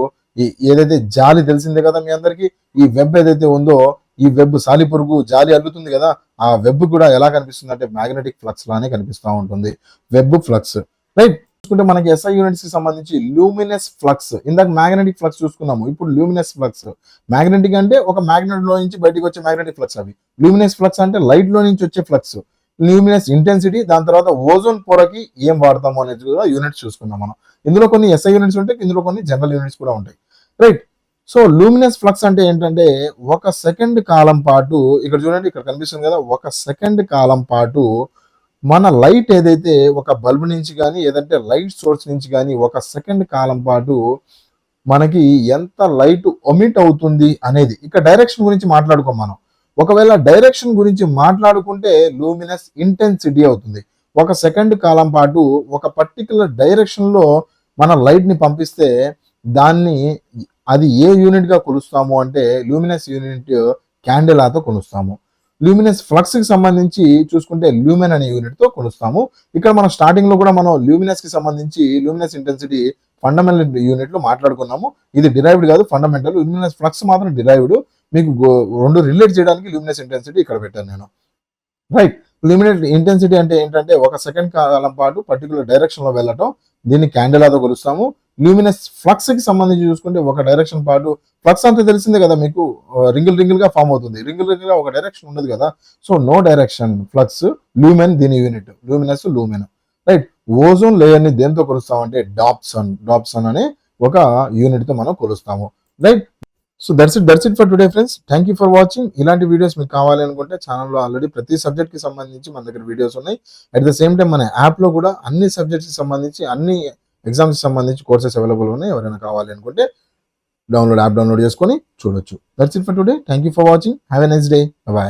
ఏదైతే జాలి తెలిసిందే కదా మీ అందరికి, ఈ వెబ్ ఏదైతే ఉందో ఈ వెబ్ సాలిపురుగు జాలి అల్లుతుంది కదా, ఆ వెబ్ కూడా ఎలా కనిపిస్తుంది అంటే మ్యాగ్నెటిక్ ఫ్లక్స్ లానే కనిపిస్తూ ఉంటుంది. Web flux. రైట్. చూసుకుంటే మనకి ఎస్ఐ యూనిట్స్ కి సంబంధించి లూమినస్ ఫ్లక్స్. ఇందాక మ్యాగ్నెటిక్ ఫ్లక్స్ చూసుకున్నాము, ఇప్పుడు లూమినస్ ఫ్లక్స్. మ్యాగ్నెటిక్ అంటే ఒక మ్యాగ్నెట్ లో నుంచి బయటకు వచ్చే మ్యాగ్నెటిక్ ఫ్లక్స్ అవి. లూమినస్ ఫ్లక్స్ అంటే లైట్ లో నుంచి వచ్చే ఫ్లక్స్. లూమినస్ ఇంటెన్సిటీ, దాని తర్వాత ఓజోన్ పొరకి ఏం వాడతాము అనేది కూడా యూనిట్స్ చూసుకుందాం మనం. ఇందులో కొన్ని ఎస్ఐ యూనిట్స్ ఉంటాయి, ఇందులో కొన్ని జనరల్ యూనిట్స్ కూడా ఉంటాయి. రైట్. సో లూమినస్ ఫ్లక్స్ అంటే ఏంటంటే ఒక సెకండ్ కాలం పాటు, ఇక్కడ చూడండి ఇక్కడ కనిపిస్తుంది కదా, ఒక సెకండ్ కాలం పాటు మన లైట్ ఏదైతే ఒక బల్బ్ నుంచి కానీ ఏదంటే లైట్ సోర్స్ నుంచి కానీ ఒక సెకండ్ కాలం పాటు మనకి ఎంత లైట్ ఒమిట్ అవుతుంది అనేది. ఇక డైరెక్షన్ గురించి మాట్లాడుకోం మనం. ఒకవేళ డైరెక్షన్ గురించి మాట్లాడుకుంటే లూమినస్ ఇంటెన్సిటీ అవుతుంది. ఒక సెకండ్ కాలం పాటు ఒక పర్టికులర్ డైరెక్షన్లో మన లైట్ని పంపిస్తే దాన్ని అది ఏ యూనిట్గా కొలుస్తాము అంటే లూమినస్ యూనిట్ క్యాండిలాతో కొలుస్తాము. లూమినస్ ఫ్లక్స్కి సంబంధించి చూసుకుంటే లూమెన్ అనే యూనిట్తో కొలుస్తాము. ఇక్కడ మనం స్టార్టింగ్లో కూడా మనం లూమినస్కి సంబంధించి లూమినస్ ఇంటెన్సిటీ ఫండమెంటల్ యూనిట్లు మాట్లాడుకున్నాము. ఇది డిరైవ్డ్ కాదు, ఫండమెంటల్. లూమినస్ ఫ్లక్స్ మాత్రం డిరైవ్డ్. మీకు రెండు రిలేట్ చేయడానికి లూమినస్ ఇంటెన్సిటీ ఇక్కడ పెట్టాను నేను. రైట్. లూమినస్ ఇంటెన్సిటీ అంటే ఏంటంటే ఒక సెకండ్ కాలం పాటు పర్టికులర్ డైరెక్షన్లో వెళ్ళటం, దీన్ని క్యాండిలాతో కొలుస్తాము. లూమినస్ ఫ్లక్స్కి సంబంధించి చూసుకుంటే ఒక డైరెక్షన్ పాటు, ఫ్లక్స్ అంటే తెలిసిందే కదా మీకు, రింగిల్ గా ఫామ్ అవుతుంది. రింగిల్ గా ఒక డైరెక్షన్ ఉండదు కదా. So no direction flux, lumen దీని unit, luminous lumen. Right. Ozone layer ని దేంతో కొలుస్తామంటే డాప్సన్ అనే ఒక యూనిట్ తో మనం కొలుస్తాము. Right. So that's it for today friends. Thank you for watching. ఇలాంటి వీడియోస్ మీకు కావాలి అనుకుంటే ఛానల్లో ఆల్రెడీ ప్రతి సబ్జెక్ట్ కి సంబంధించి మన దగ్గర వీడియోస్ ఉన్నాయి. అట్ ద సేమ్ టైం మన యాప్ లో కూడా అన్ని సబ్జెక్ట్స్ కి సంబంధించి, అన్ని ఎగ్జామ్స్ కి సంబంధించి కోర్సెస్ అవైలబుల్ ఉన్నాయి. ఎవరైనా కావాలి అనుకుంటే యాప్ డౌన్లోడ్ చేసుకొని చూడొచ్చు. That's it for today. Thank you for watching. Have a nice day. Bye.